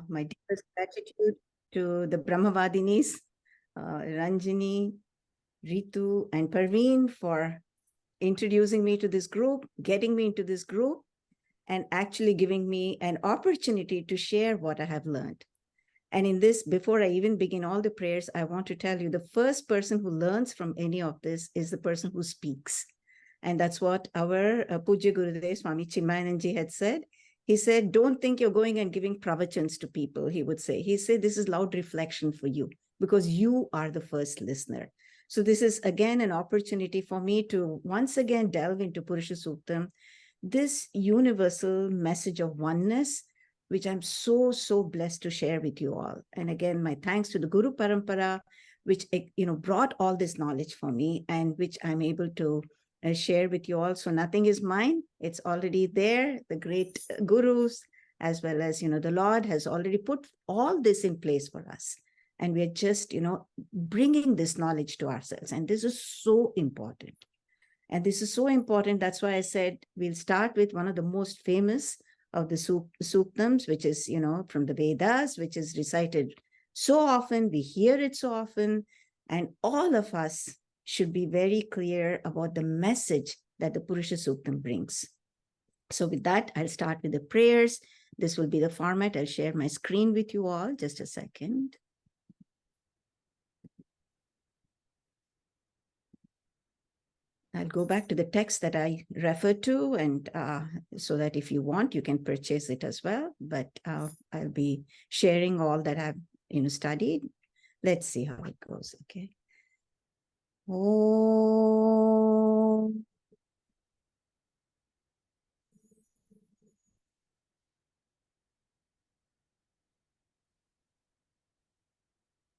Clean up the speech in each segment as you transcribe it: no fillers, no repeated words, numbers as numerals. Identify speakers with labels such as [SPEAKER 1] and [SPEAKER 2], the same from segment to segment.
[SPEAKER 1] my deepest gratitude to the Bramhavaadinis, Ranjani, Ritu, and Parveen for introducing me to this group, getting me into this group, and actually giving me an opportunity to share what I have learned. And in this, before I even begin all the prayers, I want to tell you the first person who learns from any of this is the person who speaks. And that's what our Pujya Gurudev Swami Chimayananji had said. He said, don't think you're going and giving pravachans to people, he would say. He said, this is loud reflection for you because you are the first listener. So this is again an opportunity for me to once again delve into Purusha Suktam, this universal message of oneness, which I'm so, so blessed to share with you all. And again, my thanks to the Guru Parampara, which brought all this knowledge for me and which I'm able to share with you all. So nothing is mine. It's already there. The great gurus, as well as, the Lord has already put all this in place for us. And we're just, bringing this knowledge to ourselves. And this is so important. And this is so important. That's why I said we'll start with one of the most famous of the Suktams, which is, from the Vedas, which is recited so often. We hear it so often. And all of us should be very clear about the message that the Purusha Suktam brings. So with that, I'll start with the prayers. This will be the format. I'll share my screen with you all. Just a second. I'll go back to the text that I referred to, and so that if you want, you can purchase it as well. But I'll be sharing all that I've studied. Let's see how it goes. Okay. Om.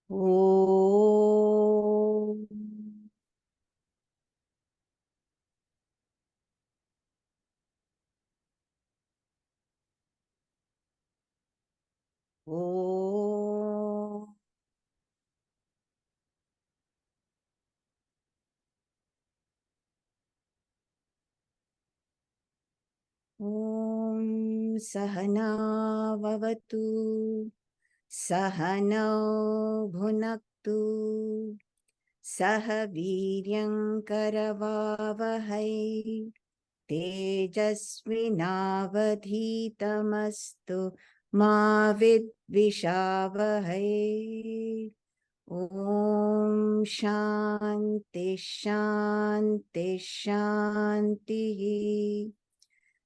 [SPEAKER 1] Om. Om. Om Sahana Vavatu Sahano Bhunaktu Saha Viryam Karavavahai Tejasvinavadhitamastu Ma Vidvishavahai. Om Shanti Shanti Shanti.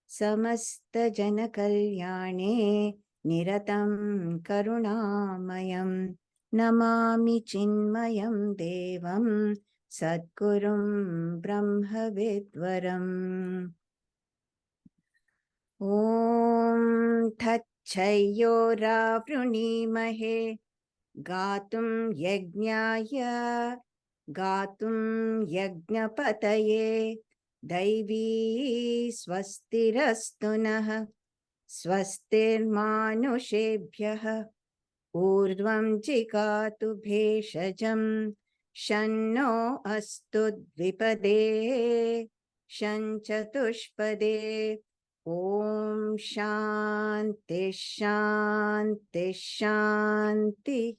[SPEAKER 1] Samasta Jana Kalyane Niratam Karunamayam Namami Chinmayam Devam Sadgurum Brahmavidvaram. Om Tachayora Vrunimahe Gatum Yajnaya Gatum Yajnapataye Daivi Swastirastunaha Swastirmanushebhyaha Urdvam Jikatu Bheshajam Shanno Astu Dvipade Shanchatushpade. Om Shanti Shanti Shanti.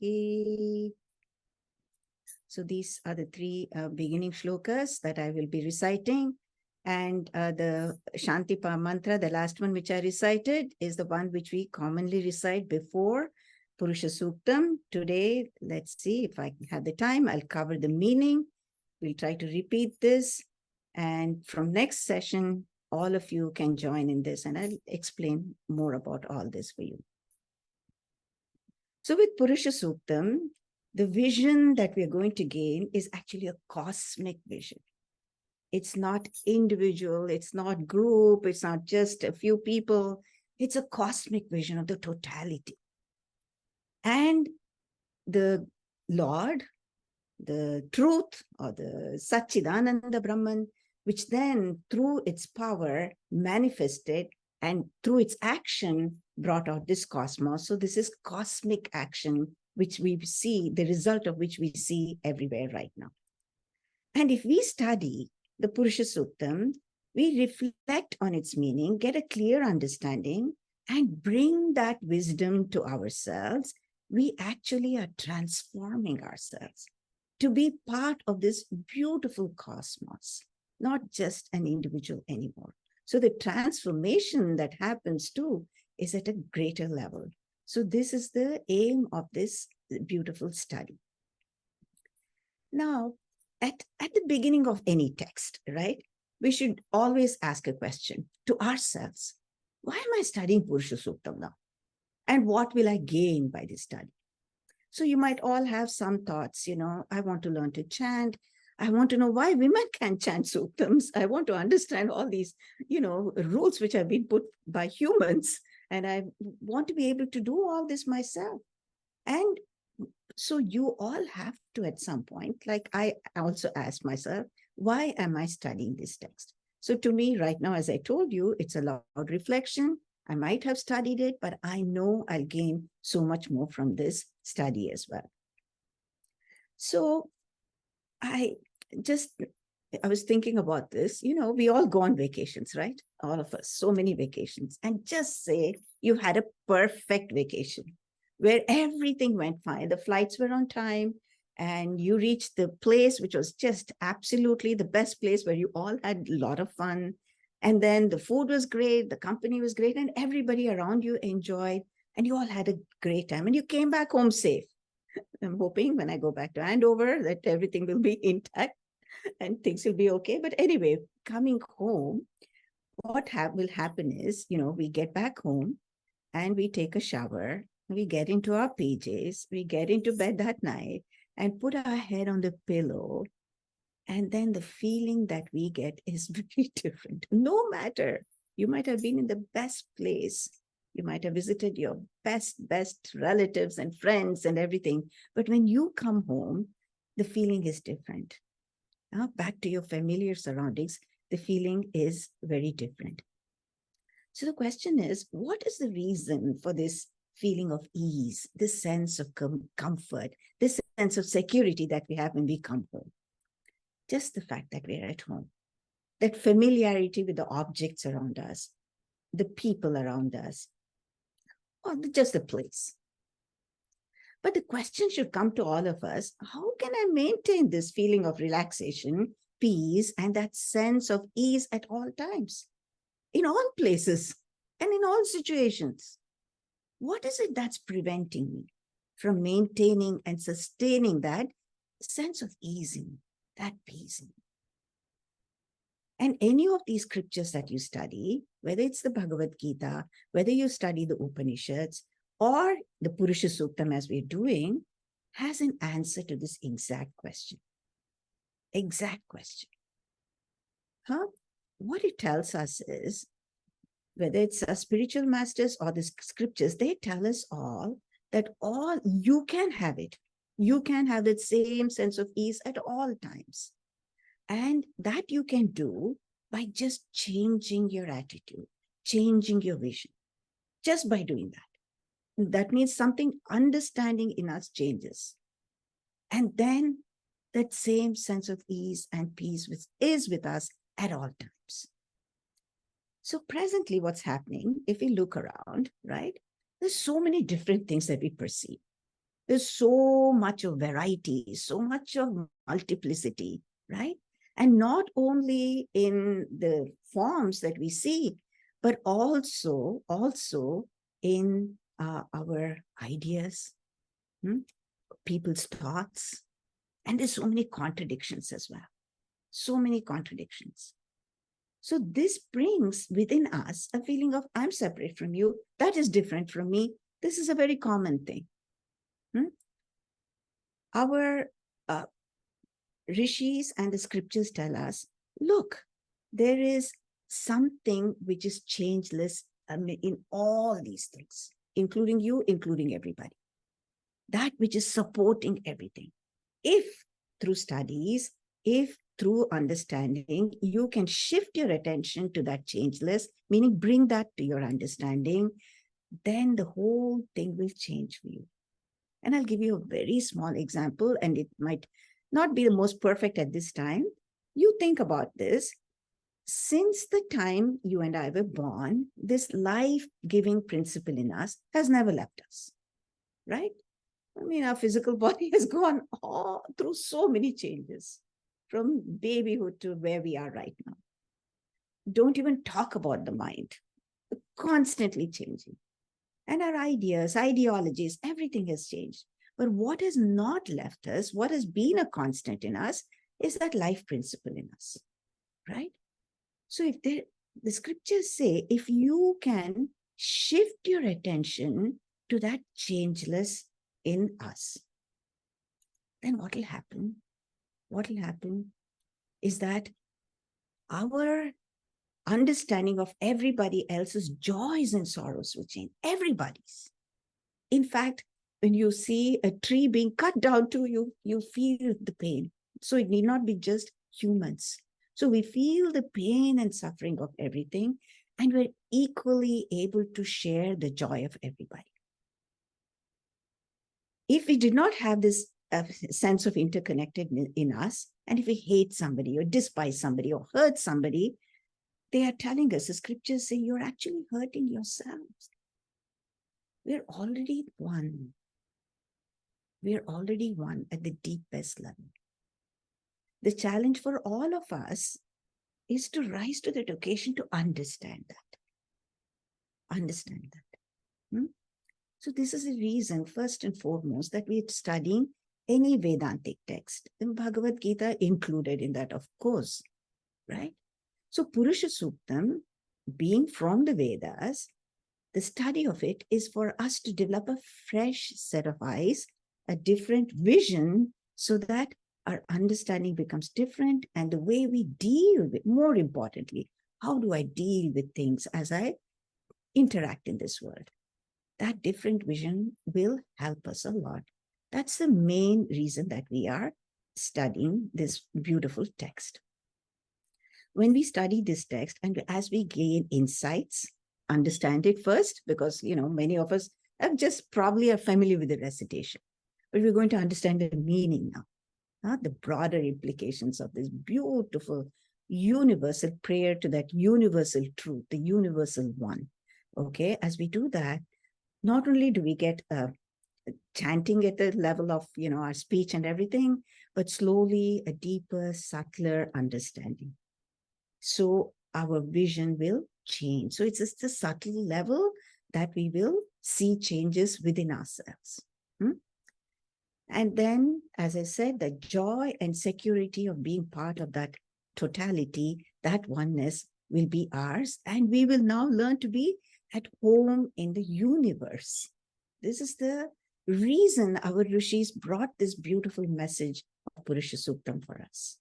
[SPEAKER 1] So these are the three beginning shlokas that I will be reciting. And the Shanti mantra, the last one which I recited, is the one which we commonly recite before Purusha Suktam. Today, let's see if I have the time, I'll cover the meaning. We'll try to repeat this. And from next session, all of you can join in this, and I'll explain more about all this for you. So with Purusha Suktam, the vision that we're going to gain is actually a cosmic vision. It's not individual, it's not group, it's not just a few people. It's a cosmic vision of the totality. And the Lord, the truth, or the Satchidananda Brahman, which then through its power manifested and through its action brought out this cosmos. So this is cosmic action, which we see, the result of which we see everywhere right now. And if we study the Purusha Suktam, we reflect on its meaning, get a clear understanding, and bring that wisdom to ourselves, we actually are transforming ourselves to be part of this beautiful cosmos, not just an individual anymore. So the transformation that happens too is at a greater level. So this is the aim of this beautiful study. Now, at the beginning of any text, right, we should always ask a question to ourselves. Why am I studying Purusha Suktam now? And what will I gain by this study? So you might all have some thoughts, I want to learn to chant. I want to know why women can't chant suktams. I want to understand all these, rules which have been put by humans. And I want to be able to do all this myself. And so you all have to, at some point, like I also asked myself, why am I studying this text? So to me right now, as I told you, it's a loud reflection. I might have studied it, but I know I'll gain so much more from this study as well. So I was thinking about this, we all go on vacations, right? All of us, so many vacations. And just say you had a perfect vacation where everything went fine. The flights were on time and you reached the place, which was just absolutely the best place where you all had a lot of fun. And then the food was great, the company was great, and everybody around you enjoyed, and you all had a great time, and you came back home safe. I'm hoping when I go back to Andover that everything will be intact and things will be okay. But anyway, coming home, what will happen is, we get back home and we take a shower, we get into our PJs, we get into bed that night and put our head on the pillow. And then the feeling that we get is very different. No matter, you might have been in the best place. You might have visited your best relatives and friends and everything. But when you come home, the feeling is different. Now, back to your familiar surroundings, the feeling is very different. So the question is, what is the reason for this feeling of ease, this sense of comfort, this sense of security that we have when we come home? Just the fact that we're at home, that familiarity with the objects around us, the people around us, or just the place. But the question should come to all of us, how can I maintain this feeling of relaxation, peace, and that sense of ease at all times, in all places, and in all situations? What is it that's preventing me from maintaining and sustaining that sense of easing, that peace? And any of these scriptures that you study, whether it's the Bhagavad Gita, whether you study the Upanishads, or the Purusha Suktam as we're doing, has an answer to this exact question. Exact question. What it tells us is, whether it's our spiritual masters or the scriptures, they tell us all that you can have it. You can have that same sense of ease at all times. And that you can do by just changing your attitude, changing your vision, just by doing that. That means something understanding in us changes. And then that same sense of ease and peace is with us at all times. So presently what's happening, if we look around, right, there's so many different things that we perceive. There's so much of variety, so much of multiplicity, right? And not only in the forms that we see, but also in our ideas, people's thoughts. And there's so many contradictions as well. So many contradictions. So this brings within us a feeling of, I'm separate from you. That is different from me. This is a very common thing. Our rishis and the scriptures tell us, look, there is something which is changeless in all these things, including you, including everybody. That which is supporting everything. If through studies, if through understanding, you can shift your attention to that changeless, meaning bring that to your understanding, then the whole thing will change for you. And I'll give you a very small example, and it might not be the most perfect at this time. You think about this. since the time you and I were born, this life-giving principle in us has never left us, right? I mean, our physical body has gone all through so many changes from babyhood to where we are right now. Don't even talk about the mind, constantly changing. And our ideas, ideologies, everything has changed. But what has not left us, what has been a constant in us, is that life principle in us, right? So if the scriptures say, if you can shift your attention to that changeless in us, then what will happen? What will happen is that our understanding of everybody else's joys and sorrows will change. Everybody's. In fact, when you see a tree being cut down to you, you feel the pain. So it need not be just humans. So we feel the pain and suffering of everything, and we're equally able to share the joy of everybody. If we did not have this sense of interconnectedness in us, and if we hate somebody or despise somebody or hurt somebody, they are telling us, the scriptures say, you're actually hurting yourselves. We're already one. We're already one at the deepest level. The challenge for all of us is to rise to that occasion to understand that. Understand that. So this is the reason, first and foremost, that we're studying any Vedantic text, and Bhagavad Gita included in that, of course, right? So Purusha Suktam, being from the Vedas, the study of it is for us to develop a fresh set of eyes, a different vision, so that our understanding becomes different, and the way we deal with, more importantly, how do I deal with things as I interact in this world? That different vision will help us a lot. That's the main reason that we are studying this beautiful text. When we study this text and as we gain insights, understand it first, because, many of us have just probably are familiar with the recitation, but we're going to understand the meaning now, the broader implications of this beautiful universal prayer to that universal truth, the universal one. Okay, as we do that, not only do we get chanting at the level of, our speech and everything, but slowly a deeper, subtler understanding. So our vision will change. So it's just a subtle level that we will see changes within ourselves. And then, as I said, the joy and security of being part of that totality, that oneness will be ours. And we will now learn to be at home in the universe. This is the reason our rishis brought this beautiful message of Purusha Suktam for us.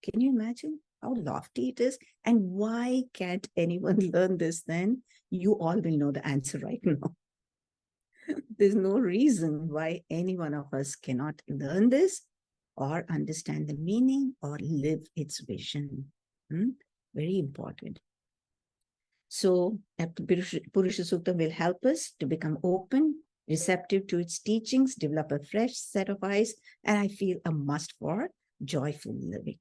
[SPEAKER 1] Can you imagine how lofty it is? And why can't anyone learn this then? You all will know the answer right now. There's no reason why any one of us cannot learn this or understand the meaning or live its vision. Very important. So Purusha Sukta will help us to become open, receptive to its teachings, develop a fresh set of eyes, and I feel a must for joyful living.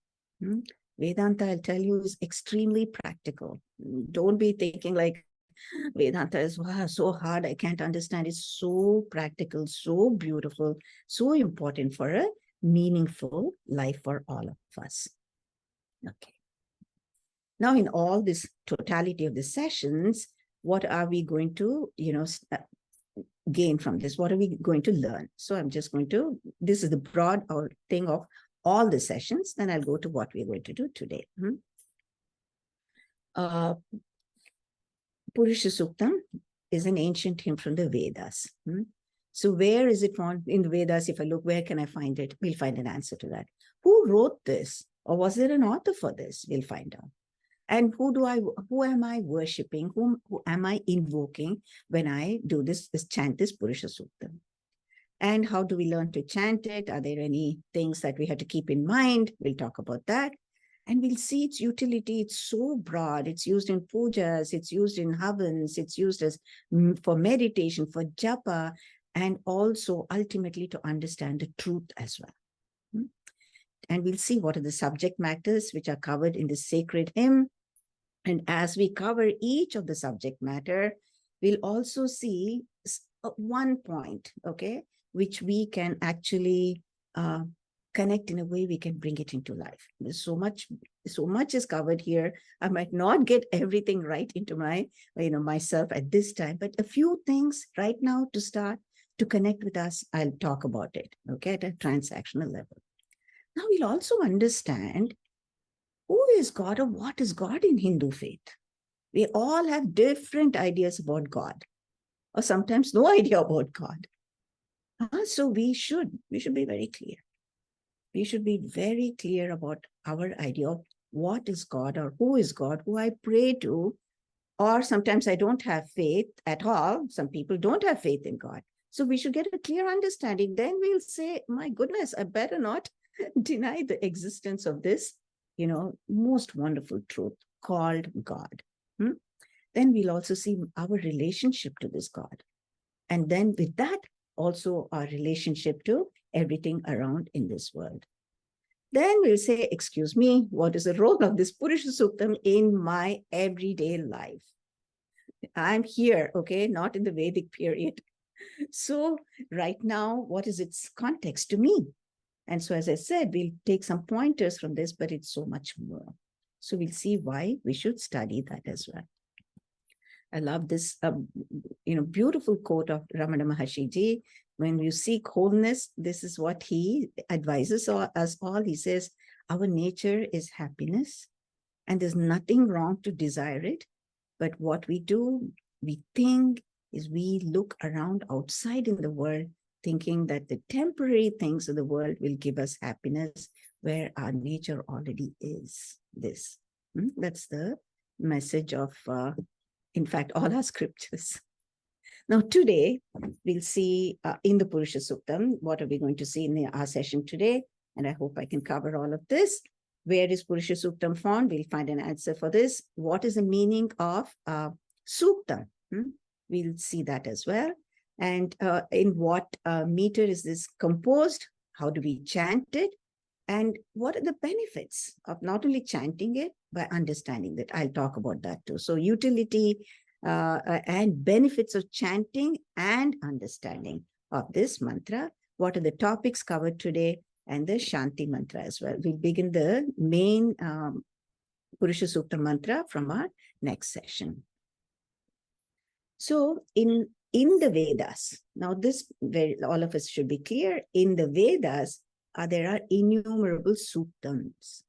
[SPEAKER 1] Vedanta, I'll tell you, is extremely practical. Don't be thinking like Vedanta is so hard, I can't understand. It's so practical, so beautiful, so important for a meaningful life for all of us. Okay. Now, in all this totality of the sessions, what are we going to, gain from this? What are we going to learn? So I'm just going to, this is the broad thing of all the sessions. Then I'll go to what we're going to do today. Purusha Suktam is an ancient hymn from the Vedas. So where is it found in the Vedas? If I look, where can I find it? We'll find an answer to that. Who wrote this? Or was there an author for this? We'll find out. And who am I worshipping? Who am I invoking when I do this chant this Purusha Suktam? And how do we learn to chant it? Are there any things that we have to keep in mind? We'll talk about that. And we'll see its utility. It's so broad. It's used in pujas, it's used in havans, it's used as for meditation, for japa, and also ultimately to understand the truth as well. And we'll see what are the subject matters which are covered in the sacred hymn. And as we cover each of the subject matter, we'll also see one point, okay, which we can actually connect in a way we can bring it into life. There's so much is covered here. I might not get everything right into my, myself at this time, but a few things right now to start to connect with us, I'll talk about it, okay, at a transactional level. Now we'll also understand who is God or what is God in Hindu faith. We all have different ideas about God, or sometimes no idea about God. So we should be very clear. We should be very clear about our idea of what is God or who is God, who I pray to, or sometimes I don't have faith at all. Some people don't have faith in God. So we should get a clear understanding. Then we'll say, my goodness, I better not deny the existence of this, most wonderful truth called God. Then we'll also see our relationship to this God. And then with that, also our relationship to everything around in this world. Then we'll say, excuse me, what is the role of this Purusha Suktam in my everyday life? I'm here, okay, not in the Vedic period. So right now, what is its context to me? And so, as I said, we'll take some pointers from this, but it's so much more. So we'll see why we should study that as well. I love this, beautiful quote of Ramana Maharshi Ji. When you seek wholeness, this is what he advises us all. He says, our nature is happiness, and there's nothing wrong to desire it. But what we do, we think, is we look around outside in the world, thinking that the temporary things of the world will give us happiness, where our nature already is this. That's the message of, in fact, all our scriptures. Now, today, we'll see in the Purusha Suktam, what are we going to see in our session today? And I hope I can cover all of this. Where is Purusha Suktam found? We'll find an answer for this. What is the meaning of Suktam? We'll see that as well. And in what meter is this composed? How do we chant it? And what are the benefits of not only chanting it, but understanding that? I'll talk about that too. So utility and benefits of chanting and understanding of this mantra. What are the topics covered today? And the Shanti mantra as well. We'll begin the main Purusha Sukta mantra from our next session. So in the Vedas, now this, all of us should be clear, in the Vedas, there are innumerable suktams.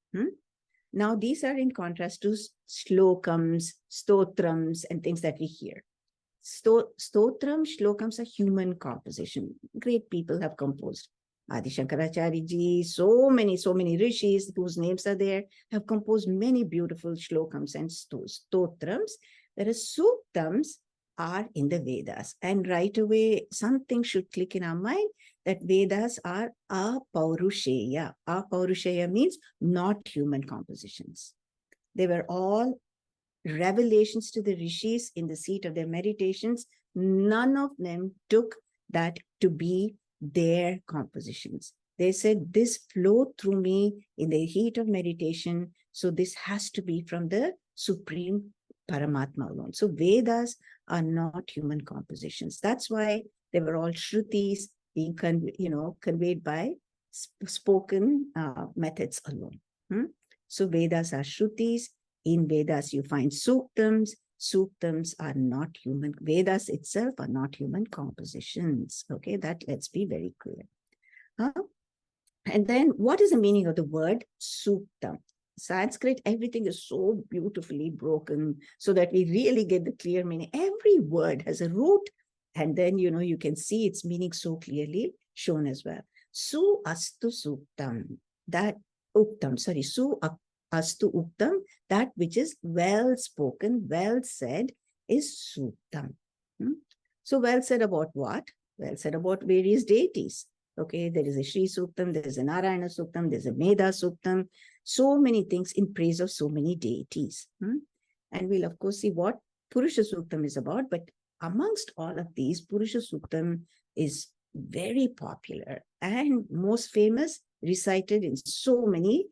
[SPEAKER 1] Now, these are in contrast to shlokams, stotrams, and things that we hear. Stotram, shlokams are human composition. Great people have composed. Adi Shankaracharya ji, so many rishis whose names are there, have composed many beautiful shlokams and stotrams. Whereas suktams are in the Vedas. And right away, something should click in our mind that Vedas are apaurushaya. Apaurushaya means not human compositions. They were all revelations to the rishis in the seat of their meditations. None of them took that to be their compositions. They said, this flowed through me in the heat of meditation, so this has to be from the Supreme Paramatma alone. So Vedas are not human compositions. That's why they were all Shrutis being conveyed by spoken methods alone. So Vedas are Shrutis. In Vedas, you find Suktams. Suktams are not human. Vedas itself are not human compositions. Okay, that let's be very clear. And then what is the meaning of the word Suktam? Sanskrit, everything is so beautifully broken so that we really get the clear meaning. Every word has a root, and then, you can see its meaning so clearly shown as well. Su astu suktam, that uktam, sorry, su astu uktam, that which is well spoken, well said, is suktam. So well said about what? Well said about various deities. Okay, there is a Shri Suktam, there is a Narayana Suktam, there's a Meda Suktam, so many things in praise of so many deities. And we'll of course see what Purusha Suktam is about, but amongst all of these, Purusha Suktam is very popular and most famous, recited in so many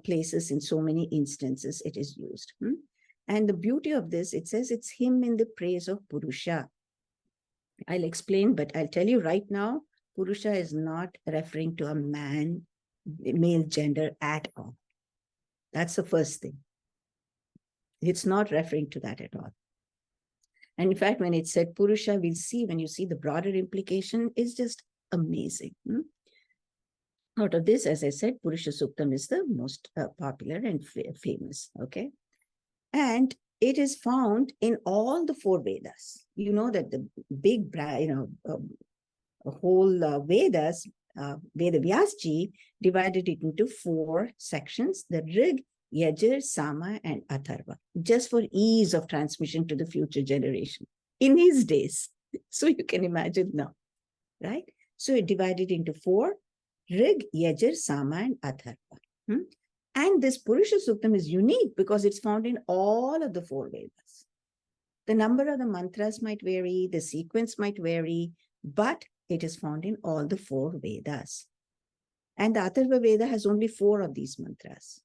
[SPEAKER 1] places, in so many instances it is used. And the beauty of this, it says it's hymn in the praise of Purusha. I'll explain, but I'll tell you right now, Purusha is not referring to a man, male gender at all. That's the first thing. It's not referring to that at all. And in fact, when it said Purusha, we'll see, when you see the broader implication, is just amazing. Out of this, as I said, Purusha Suktam is the most popular and famous, okay? And it is found in all the four Vedas. You know that the big, whole Vedas, Veda Vyasji divided it into four sections, the Rig, Yajur, Sama, and Atharva, just for ease of transmission to the future generation in his days. So you can imagine now, right? So it divided into four, Rig, Yajur, Sama, and Atharva. And this Purusha Suktam is unique because it's found in all of the four Vedas. The number of the mantras might vary, the sequence might vary, but it is found in all the four Vedas. And the Atharva Veda has only four of these mantras.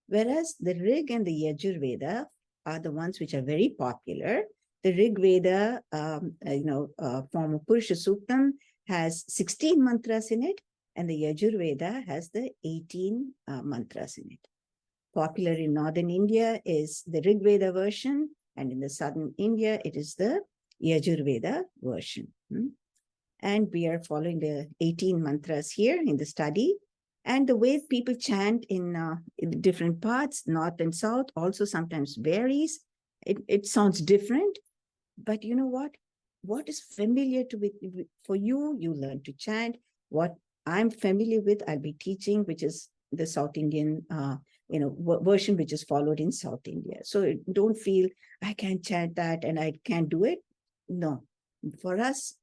[SPEAKER 1] Whereas the Rig and the Yajur Veda are the ones which are very popular. The Rig Veda, form of Purusha Suktam has 16 mantras in it, and the Yajur Veda has the 18 mantras in it. Popular in northern India is the Rig Veda version, and in the southern India, it is the Yajur Veda version. And we are following the 18 mantras here in the study. And the way people chant in different parts, north and south, also sometimes varies. It sounds different, but you know what? What is familiar for you, you learn to chant. What I'm familiar with, I'll be teaching, which is the South Indian, version which is followed in South India. So don't feel I can't chant that and I can't do it. No, for us,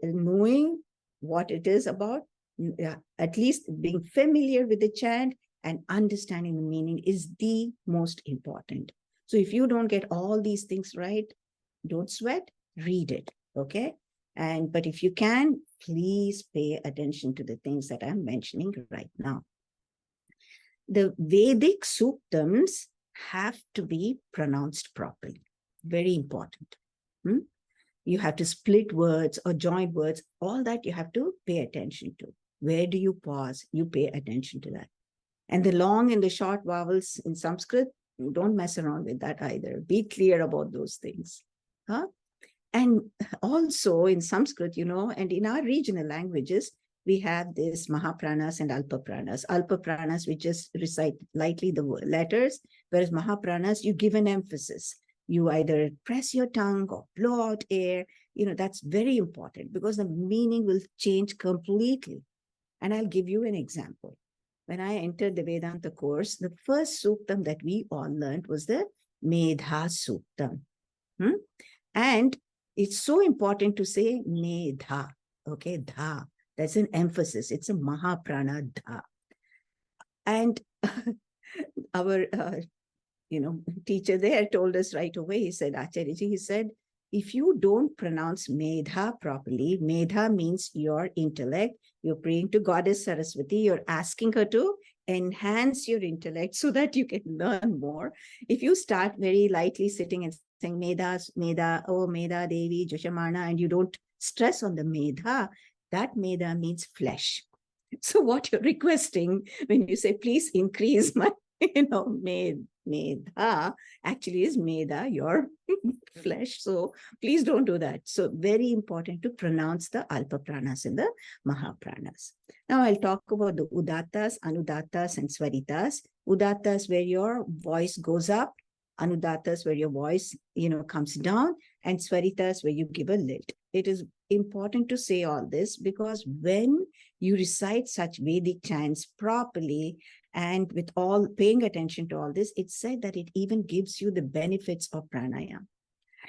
[SPEAKER 1] knowing what it is about, at least being familiar with the chant and understanding the meaning is the most important. So if you don't get all these things right, don't sweat, read it, okay? But if you can, please pay attention to the things that I'm mentioning right now. The Vedic Suktams have to be pronounced properly. Very important. You have to split words or join words. All that you have to pay attention to. Where do you pause? You pay attention to that. And the long and the short vowels in Sanskrit, don't mess around with that either. Be clear about those things. And also in Sanskrit, and in our regional languages, we have this Mahapranas and Alpapranas. Alpapranas, we just recite lightly the letters, whereas Mahapranas, you give an emphasis. You either press your tongue or blow out air. That's very important because the meaning will change completely. And I'll give you an example. When I entered the Vedanta course, the first Suktam that we all learned was the Medha Suktam. And it's so important to say Medha, okay, Dha. That's an emphasis. It's a Mahaprana Dha. And our, teacher there told us right away, he said, Acharyaji, he said, if you don't pronounce Medha properly, Medha means your intellect, you're praying to Goddess Saraswati, you're asking her to enhance your intellect so that you can learn more. If you start very lightly sitting and saying Medha, oh Medha Devi, Joshamana, and you don't stress on the Medha, that Medha means flesh. So what you're requesting when you say, please increase my, Medha, actually is Medha, your flesh. So please don't do that. So very important to pronounce the Alpa Pranas and the Mahapranas. Now I'll talk about the Udattas, Anudattas, and Swaritas. Udattas where your voice goes up, Anudattas where your voice, comes down, and Swaritas where you give a lilt. It is important to say all this because when you recite such Vedic chants properly and with all paying attention to all this, it's said that it even gives you the benefits of pranayama.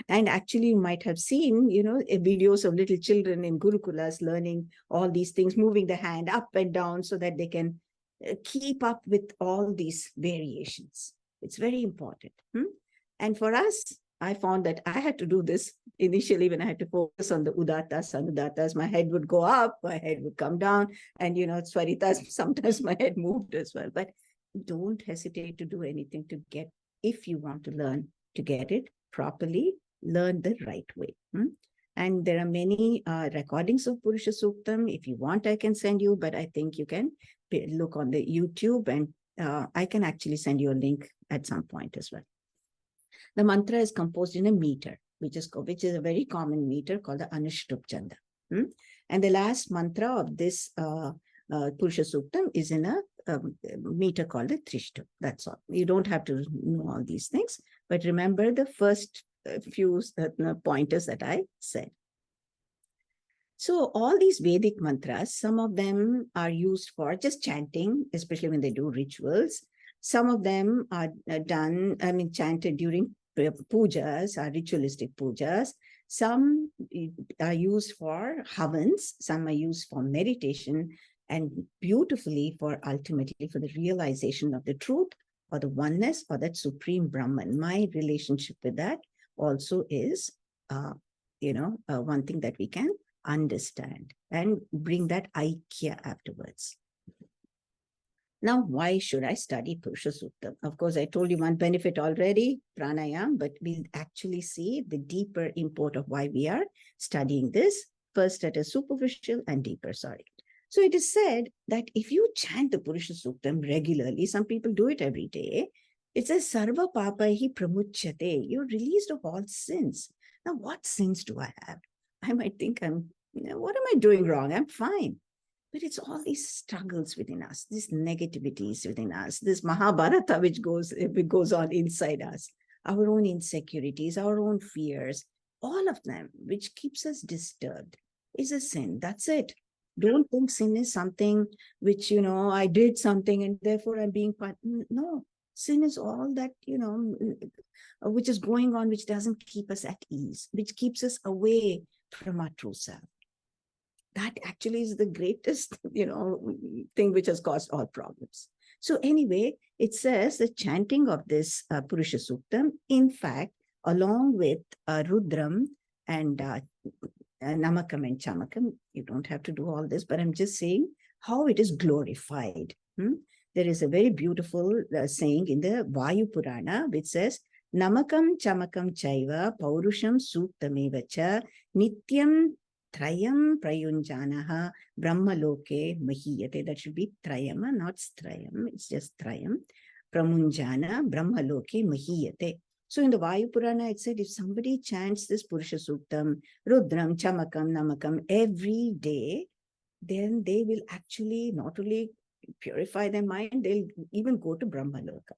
[SPEAKER 1] And actually, you might have seen, videos of little children in Gurukulas learning all these things, moving the hand up and down so that they can keep up with all these variations. It's very important. And for us, I found that I had to do this initially when I had to focus on the Udattas, Anudattas. My head would go up, my head would come down, and Swaritas, sometimes my head moved as well. But don't hesitate to do anything to get, if you want to learn to get it properly learned the right way. And there are many recordings of Purusha Suktam. If you want, I can send you, but I think you can look on the YouTube, and I can actually send you a link at some point as well. The mantra is composed in a meter, which is a very common meter called the Anushtup Chanda. And the last mantra of this Purusha Suktam is in a meter called the Trishtup. That's all. You don't have to know all these things, but remember the first few pointers that I said. So all these Vedic mantras, some of them are used for just chanting, especially when they do rituals. Some of them are done, chanted during pujas, or ritualistic pujas. Some are used for havans, some are used for meditation, and beautifully for ultimately for the realization of the truth or the oneness or that supreme Brahman. My relationship with that also is, one thing that we can understand and bring that aikya afterwards. Now, why should I study Purusha Suktam? Of course, I told you one benefit already, pranayam, but we'll actually see the deeper import of why we are studying this, first at a superficial and deeper, So it is said that if you chant the Purusha Suktam regularly, some people do it every day, it says, Sarva Papahi Pramuchyate, you're released of all sins. Now, what sins do I have? I might think what am I doing wrong? I'm fine. But it's all these struggles within us, these negativities within us, this Mahabharata which goes on inside us, our own insecurities, our own fears, all of them, which keeps us disturbed, is a sin. That's it. Don't think sin is something which, I did something and therefore I'm being part. No, sin is all that, which is going on, which doesn't keep us at ease, which keeps us away from our true self. That actually is the greatest, thing which has caused all problems. So anyway, it says the chanting of this Purusha Suktam, in fact, along with Rudram and Namakam and Chamakam, you don't have to do all this, but I'm just saying how it is glorified. There is a very beautiful saying in the Vayu Purana, which says, Namakam Chamakam Chaiva Paurusham Suktamevacha Nityam Trayam Prayunjanaha Brahmaloke Mahiyate. That should be Trayama, not Strayam. It's just Trayam. Pramunjana Brahmaloke Mahiyate. So in the Vayu Purana, it said if somebody chants this Purusha Suktam, Rudram, Chamakam, Namakam every day, then they will actually not only purify their mind, they'll even go to Brahmaloka.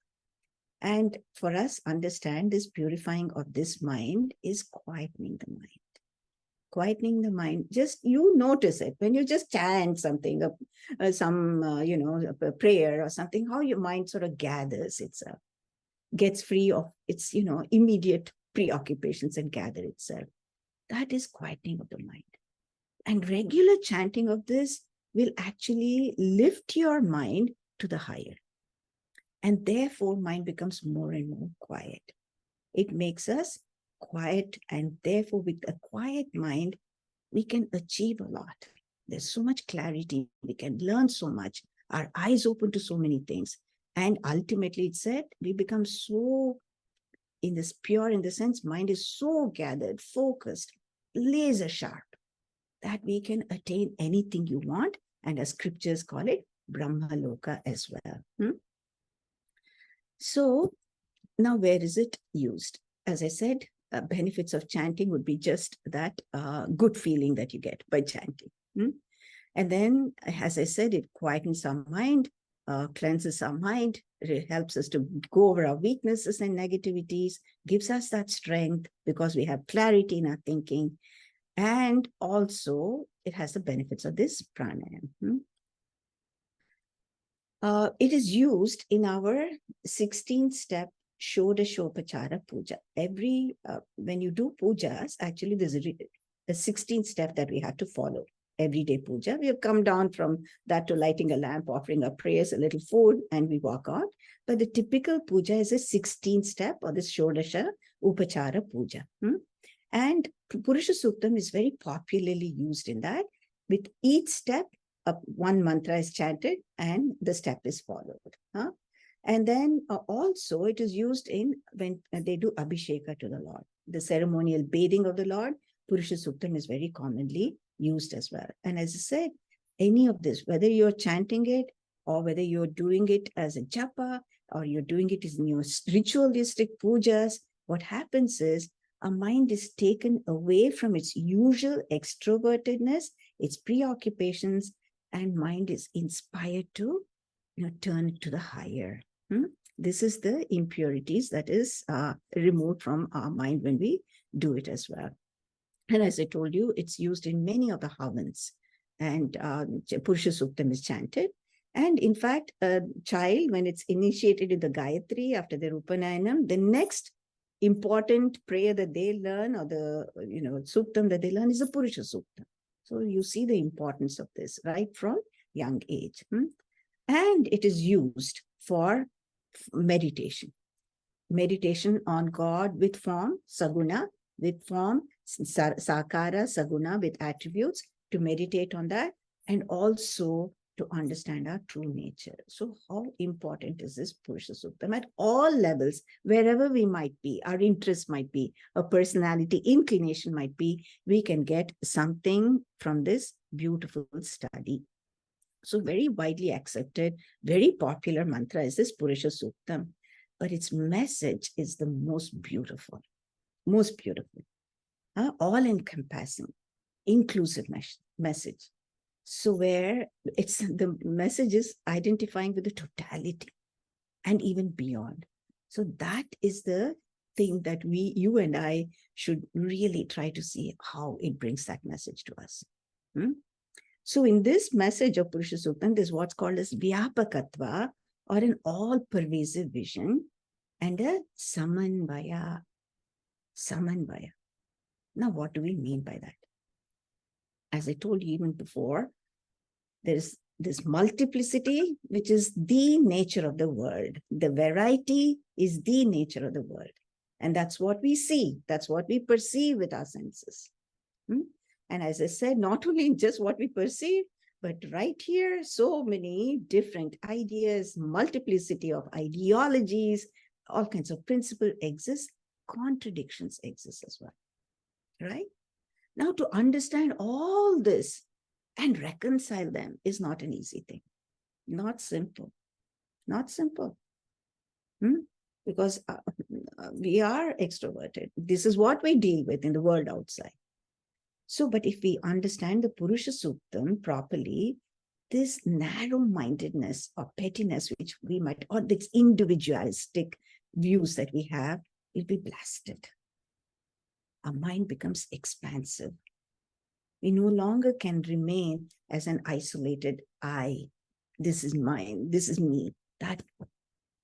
[SPEAKER 1] And for us, understand this purifying of this mind is quietening the mind. Quietening the mind, just you notice it when you just chant something, a prayer or something, how your mind sort of gathers itself, gets free of its, immediate preoccupations and gather itself. That is quietening of the mind. And regular chanting of this will actually lift your mind to the higher. And therefore, mind becomes more and more quiet. It makes us quiet, and therefore with a quiet mind, we can achieve a lot. There's so much clarity. We can learn so much. Our eyes open to so many things. And ultimately, it said, we become so in this pure, in the sense, mind is so gathered, focused, laser sharp, that we can attain anything you want. And as scriptures call it, Brahmaloka as well. So now where is it used? As I said, benefits of chanting would be just that good feeling that you get by chanting. And then, as I said, it quietens our mind, cleanses our mind, it helps us to go over our weaknesses and negativities, gives us that strength because we have clarity in our thinking. And also, it has the benefits of this pranayam. It is used in our 16th step Shodashopachara Puja. When you do pujas, actually there's a 16th step that we have to follow. Everyday puja. We have come down from that to lighting a lamp, offering up prayers, a little food, and we walk out. But the typical puja is a 16th step, or the Shodasha Upachara Puja. And Purusha Suktam is very popularly used in that. With each step, one mantra is chanted and the step is followed. And then also it is used in when they do Abhisheka to the Lord, the ceremonial bathing of the Lord. Purusha Suktam is very commonly used as well. And as I said, any of this, whether you're chanting it or whether you're doing it as a japa or you're doing it in your ritualistic pujas, what happens is our mind is taken away from its usual extrovertedness, its preoccupations, and mind is inspired to turn it to the higher. This is the impurities that is removed from our mind when we do it as well. And as I told you, it's used in many of the havans, and Purusha Suktam is chanted. And in fact, a child, when it's initiated in the Gayatri after their Upanayanam, the next important prayer that they learn, or the Suktam that they learn, is the Purusha Suktam. So you see the importance of this right from young age. And it is used for meditation. Meditation on God with form, saguna, with form, sakara, saguna, with attributes, to meditate on that, and also to understand our true nature. So how important is this Purusha Suktam at all levels, wherever we might be, our interest might be, our personality inclination might be, we can get something from this beautiful study. So very widely accepted, very popular mantra is this Purusha Suktam, but its message is the most beautiful, all-encompassing, inclusive message. So where it's the message is identifying with the totality and even beyond. So that is the thing that you and I should really try to see how it brings that message to us. So in this message of Purusha Suktam, there's what's called as Vyapakatva, or an all-pervasive vision, and a Samanvaya. Samanvaya. Now, what do we mean by that? As I told you even before, there's this multiplicity, which is the nature of the world. The variety is the nature of the world. And that's what we see. That's what we perceive with our senses. And as I said, not only just what we perceive, but right here, so many different ideas, multiplicity of ideologies, all kinds of principles exist, contradictions exist as well, right? Now, to understand all this and reconcile them is not an easy thing. Not simple. Not simple. Because we are extroverted. This is what we deal with in the world outside. So, but if we understand the Purusha Suktam properly, this narrow-mindedness or pettiness, which we might, or this individualistic views that we have, will be blasted. Our mind becomes expansive. We no longer can remain as an isolated I. This is mine, this is me. That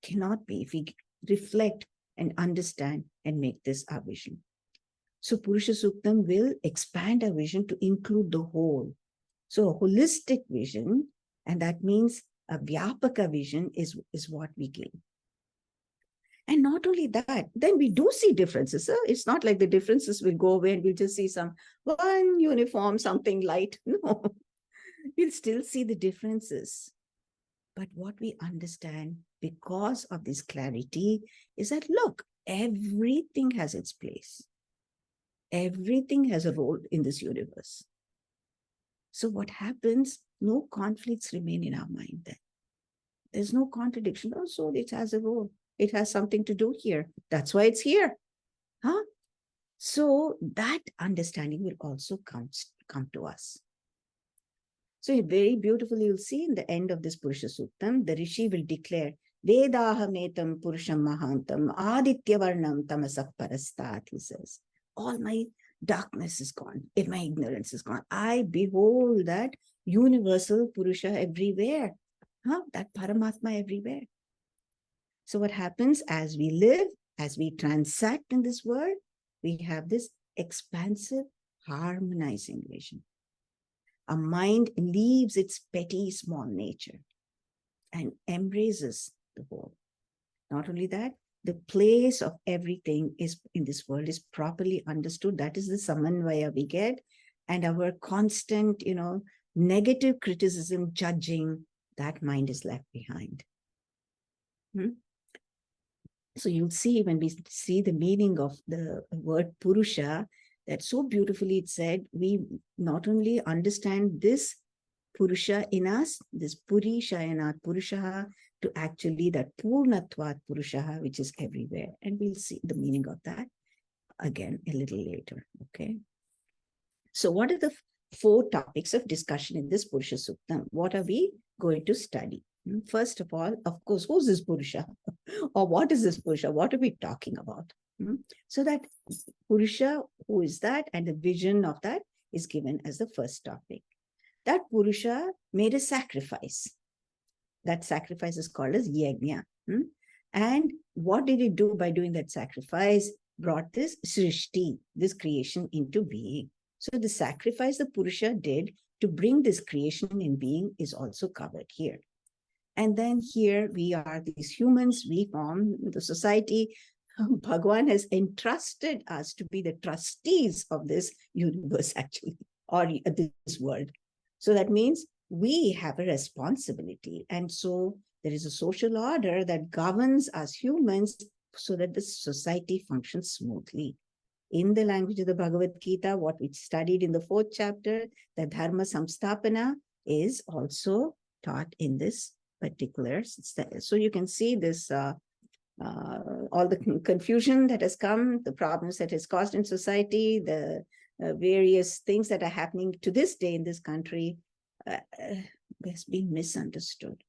[SPEAKER 1] cannot be if we reflect and understand and make this our vision. So Purusha Suktam will expand our vision to include the whole. So a holistic vision, and that means a Vyapaka vision is what we gain. And not only that, then we do see differences. It's not like the differences will go away and we'll just see one uniform, something light. No, we'll still see the differences. But what we understand because of this clarity is that, look, everything has its place. Everything has a role in this universe. So what happens? No conflicts remain in our mind then. There's no contradiction. Oh, so it has a role. It has something to do here. That's why it's here. So that understanding will also come to us. So very beautifully, you'll see in the end of this Purusha Suktam, the Rishi will declare, Vedahametam Purusham Mahantam Adityavarnam Tamasak Parastat, he says. All my darkness is gone. If my ignorance is gone, I behold that universal Purusha everywhere. That Paramatma everywhere. So what happens as we live, as we transact in this world, we have this expansive, harmonizing vision. Our mind leaves its petty, small nature and embraces the whole. Not only that, the place of everything is in this world is properly understood. That is the samanvaya we get. And our constant, negative criticism, judging, that mind is left behind. So you'll see when we see the meaning of the word Purusha, that so beautifully it said, we not only understand this Purusha in us, this Puri Shayanat Purusha, to actually that Purnatvat Purusha, which is everywhere. And we'll see the meaning of that again a little later. Okay. So what are the 4 topics of discussion in this Purusha Suktam? What are we going to study? First of all, of course, who's this Purusha? Or what is this Purusha? What are we talking about? So that Purusha, who is that? And the vision of that is given as the first topic. That Purusha made a sacrifice. That sacrifice is called as yajna. And what did he do by doing that sacrifice? Brought this srishti, this creation into being. So the sacrifice the Purusha did to bring this creation in being is also covered here. And then here we are, these humans, we form the society. Bhagwan has entrusted us to be the trustees of this universe, actually, or this world. So that means we have a responsibility. And so there is a social order that governs us humans so that the society functions smoothly. In the language of the Bhagavad Gita, what we studied in the 4th chapter, the Dharma Samstapana is also taught in this particular. So you can see this, all the confusion that has come, the problems that has caused in society, the various things that are happening to this day in this country has been misunderstood.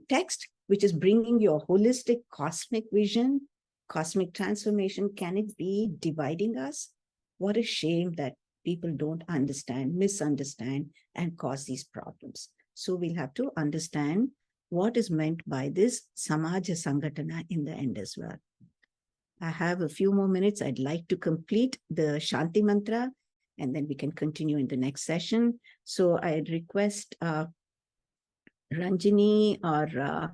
[SPEAKER 1] Text which is bringing your holistic cosmic vision, cosmic transformation, can it be dividing us? What a shame that people don't understand, misunderstand, and cause these problems. So we'll have to understand what is meant by this Samaja Sangatana in the end as well. I have a few more minutes. I'd like to complete the Shanti Mantra, and then we can continue in the next session. So I'd request Ranjani or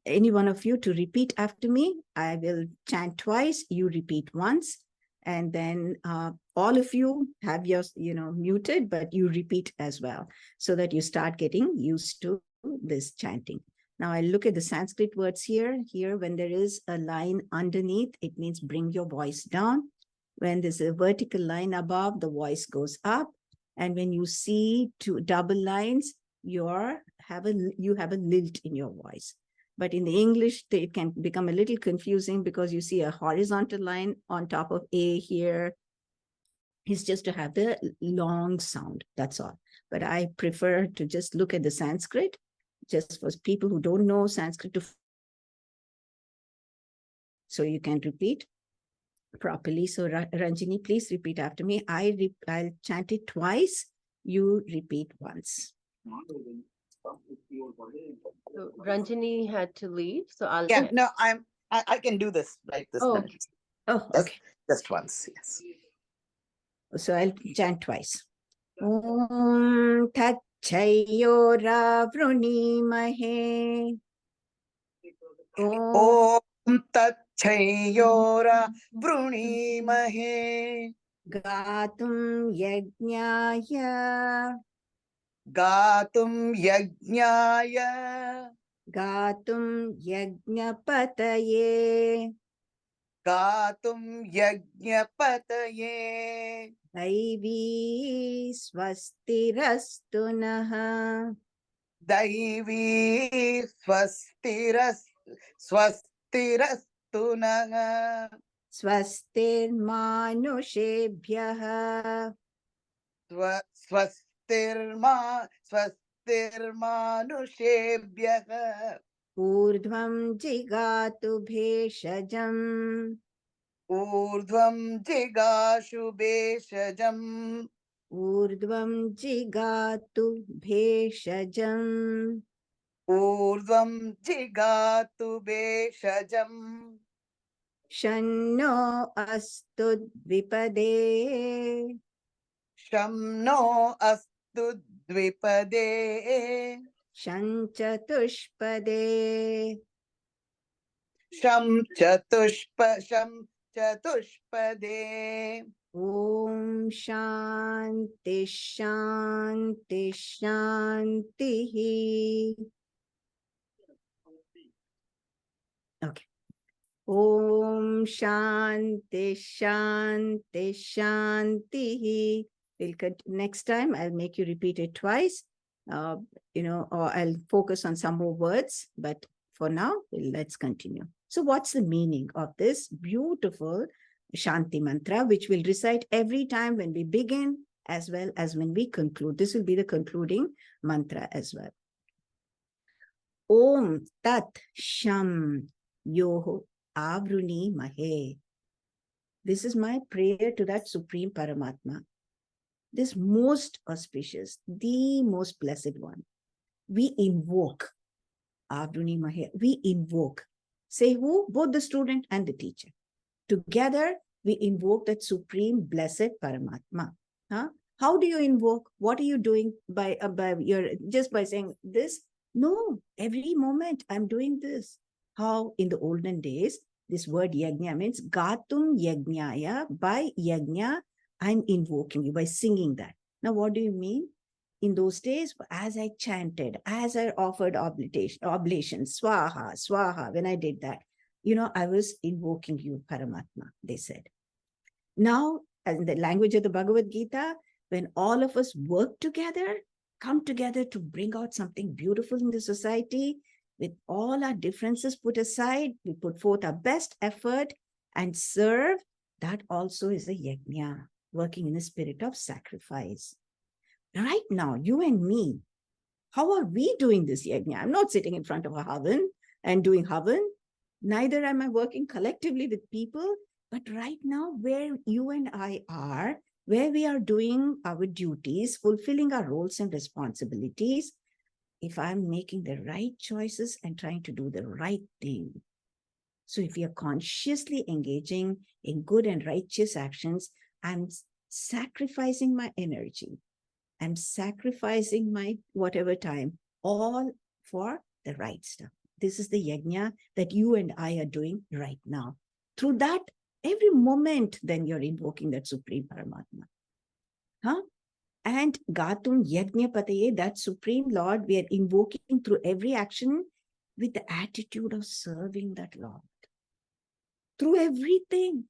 [SPEAKER 1] any one of you to repeat after me. I will chant twice, you repeat once, and then all of you have yours, muted, but you repeat as well, so that you start getting used to this chanting. Now I look at the Sanskrit words here. Here, when there is a line underneath, it means bring your voice down. When there's a vertical line above, the voice goes up. And when you see 2 double lines, you have a lilt in your voice. But in the English, it can become a little confusing because you see a horizontal line on top of A here. It's just to have the long sound, that's all. But I prefer to just look at the Sanskrit, just for people who don't know Sanskrit. So you can repeat properly. So Ranjani, please repeat after me. I'll chant it twice. You repeat once.
[SPEAKER 2] So Ranjani had to leave, so I'll.
[SPEAKER 3] Yeah, no, I can do this right this minute.
[SPEAKER 1] Oh, okay.
[SPEAKER 3] Just once, yes.
[SPEAKER 1] So I'll chant twice. Om Tat Chayora Vrunimahe.
[SPEAKER 3] Om Tat Chayora Vrunimahe.
[SPEAKER 1] Gatum Yajnaya.
[SPEAKER 3] Gatum Yajnaya.
[SPEAKER 1] Gatum Yajnapataye.
[SPEAKER 3] Gatum Yajnapataye.
[SPEAKER 1] Daivi Swastirastu Naha.
[SPEAKER 3] Daivi Swastirastu Naha.
[SPEAKER 1] Swastir Manushebhyaha.
[SPEAKER 3] Swastirmanushebhyaha.
[SPEAKER 1] Urdhvam Jigatu Bheshajam.
[SPEAKER 3] Urdhvam Jigashu Beshajam.
[SPEAKER 1] Urdhvam Jigatu Bheshajam.
[SPEAKER 3] Urdhvam Jigatu Beshajam.
[SPEAKER 1] Shanno Astu Dvipade.
[SPEAKER 3] Shamno Astu Dvipade.
[SPEAKER 1] Shanchatushpade.
[SPEAKER 3] Sham Chatushpade.
[SPEAKER 1] Om Shanti Shanti Shanti. Okay. Om Shanti Shanti Shanti. Next time I'll make you repeat it twice, or I'll focus on some more words, but for now, let's continue. So what's the meaning of this beautiful Shanti mantra, which we'll recite every time when we begin as well as when we conclude? This will be the concluding mantra as well. Om Tat Sham Yoho Avruni Mahe. This is my prayer to that Supreme Paramatma, this most auspicious, the most blessed one. We invoke Avruni Mahe. We invoke. Say who? Both the student and the teacher. Together, we invoke that Supreme Blessed Paramatma. Huh? How do you invoke? What are you doing by just by saying this? No, every moment I'm doing this. How in the olden days, this word yajna means gatum yajnaya. By yajna, I'm invoking you by singing that. Now, what do you mean? In those days, as I chanted, as I offered oblation, swaha, swaha, when I did that, I was invoking you, Paramatma, they said. Now, in the language of the Bhagavad Gita, when all of us work together, come together to bring out something beautiful in the society, with all our differences put aside, we put forth our best effort and serve, that also is a yajna, working in the spirit of sacrifice. Right now, you and me, how are we doing this yajna? I'm not sitting in front of a havan and doing havan. Neither am I working collectively with people, but right now where you and I are, where we are doing our duties, fulfilling our roles and responsibilities, if I'm making the right choices and trying to do the right thing. So if we are consciously engaging in good and righteous actions, I'm sacrificing my energy. I'm sacrificing my whatever time, all for the right stuff. This is the yajna that you and I are doing right now. Through that, every moment, then you're invoking that Supreme Paramatma. Huh? And Gatum Yajna Pataye, that Supreme Lord, we are invoking through every action with the attitude of serving that Lord. Through everything,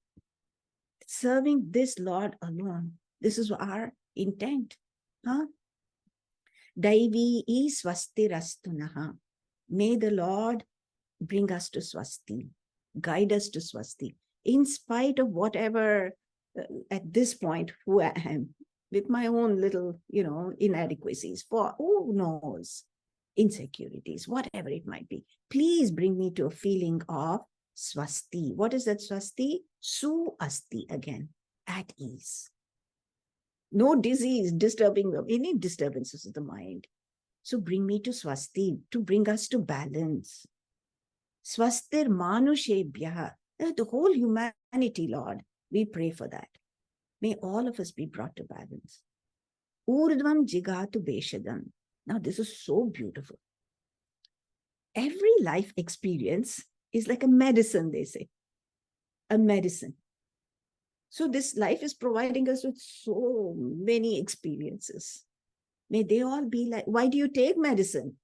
[SPEAKER 1] serving this Lord alone. This is our intent. Huh? Daivi swasti rastunaha. May the Lord bring us to swasti, guide us to swasti, in spite of whatever, at this point, who I am, with my own little, inadequacies, for who knows, insecurities, whatever it might be. Please bring me to a feeling of swasti. What is that swasti? Su asti again, at ease. No disease disturbing any disturbances of the mind. So bring me to swasti, to bring us to balance. Swastir manushebhya, the whole humanity, Lord, we pray for that. May all of us be brought to balance. Urdvam jigatu beshadam. Now this is so beautiful. Every life experience is like a medicine, they say. A medicine. So this life is providing us with so many experiences. May they all be like, why do you take medicine?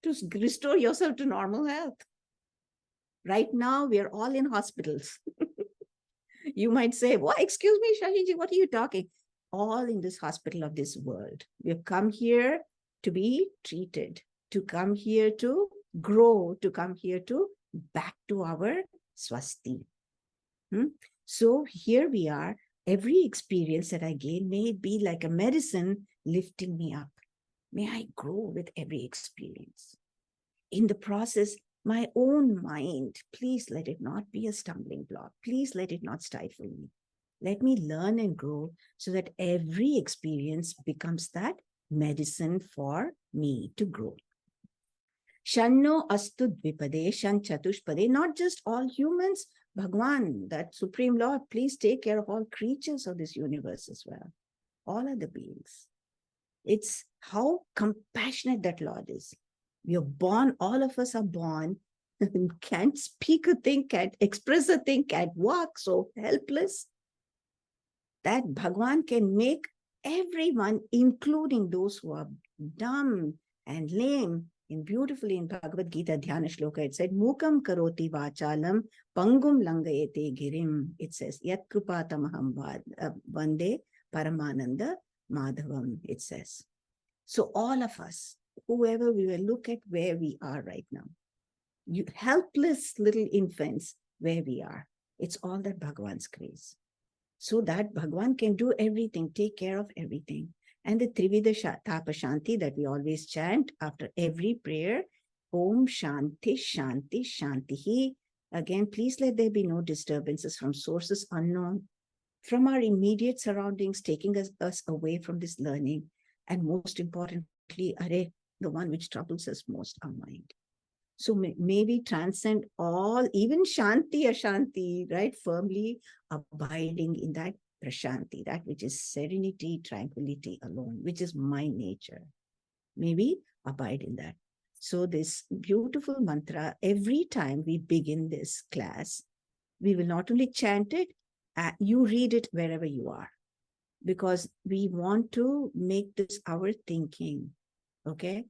[SPEAKER 1] To restore yourself to normal health. Right now, we are all in hospitals. You might say, well, excuse me, Shashiji, what are you talking? All in this hospital of this world. We have come here to be treated, to come here to grow, to come here to back to our swasti. So here we are. Every experience that I gain, may it be like a medicine lifting me up. May I grow with every experience. In the process, my own mind, please let it not be a stumbling block. Please let it not stifle me. Let me learn and grow so that every experience becomes that medicine for me to grow. Shanno astu dvipade, shan chatushpade, not just all humans, Bhagwan, that Supreme Lord, please take care of all creatures of this universe as well. All other beings. It's how compassionate that Lord is. We are born, all of us are born, can't speak a thing, can't express a thing, can't walk, so helpless. That Bhagwan can make everyone, including those who are dumb and lame, Beautifully in Bhagavad Gita Dhyana Shloka, it said, Mukam karoti vachalam pangum langayate girim. It says, Yat krupatamaham vande paramananda madhavam, it says. So all of us, whoever we will, look at where we are right now. You helpless little infants, where we are. It's all that Bhagavan's grace. So that Bhagavan can do everything, take care of everything. And the Trivida Tapa Shanti that we always chant after every prayer, Om Shanti Shanti Shantihi. Again, please let there be no disturbances from sources unknown, from our immediate surroundings, taking us away from this learning. And most importantly, the one which troubles us most, our mind. So may we transcend all, even Shanti, Ashanti, right? Firmly abiding in that Prashanti, that which is serenity, tranquility alone, which is my nature. May we abide in that. So this beautiful mantra, every time we begin this class, we will not only chant it, you read it wherever you are, because we want to make this our thinking, okay?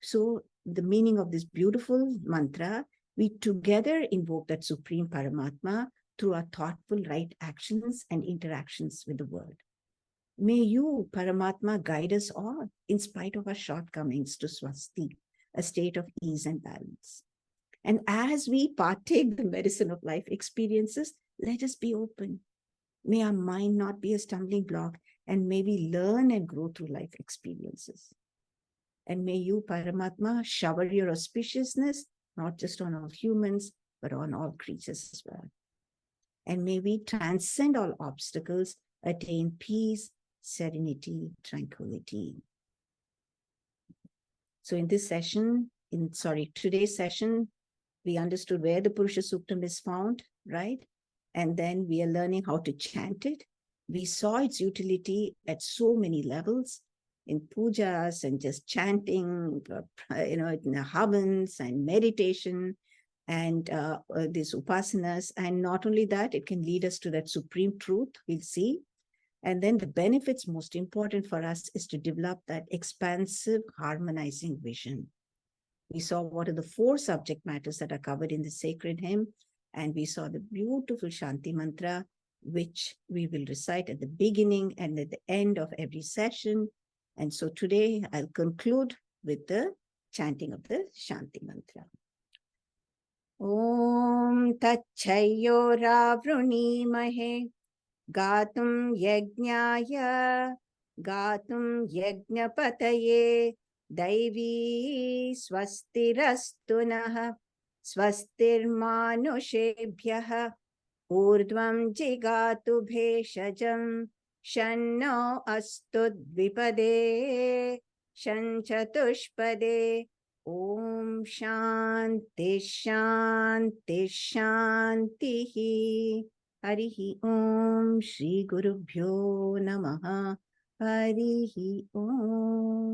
[SPEAKER 1] So the meaning of this beautiful mantra, we together invoke that Supreme Paramatma through our thoughtful right actions and interactions with the world. May you, Paramatma, guide us all, in spite of our shortcomings, to Swasti, a state of ease and balance. And as we partake the medicine of life experiences, let us be open. May our mind not be a stumbling block, and may we learn and grow through life experiences. And may you, Paramatma, shower your auspiciousness, not just on all humans, but on all creatures as well. And may we transcend all obstacles, attain peace, serenity, tranquility. So in this session, today's session, we understood where the Purusha Suktam is found, right? And then we are learning how to chant it. We saw its utility at so many levels, in pujas and just chanting, in the havans and meditation and these upasanas. And not only that, it can lead us to that supreme truth, we'll see. And then the benefits most important for us is to develop that expansive, harmonizing vision. We saw what are the 4 subject matters that are covered in the sacred hymn, and we saw the beautiful Shanti mantra, which we will recite at the beginning and at the end of every session. And so today I'll conclude with the chanting of the Shanti mantra. Om Tachayora Vrunimahe Gatum Yajnaya Gatum Yajnapataye Daivi Swastirastu Nah Swastirmanushabhyah Urdvam Jigatu Bheshajam Shanno Astu Dvipade Shanchatushpade. Om Shanti Shanti Shanti. Harihi Om Shri Gurubhyo Namaha. Harihi Om.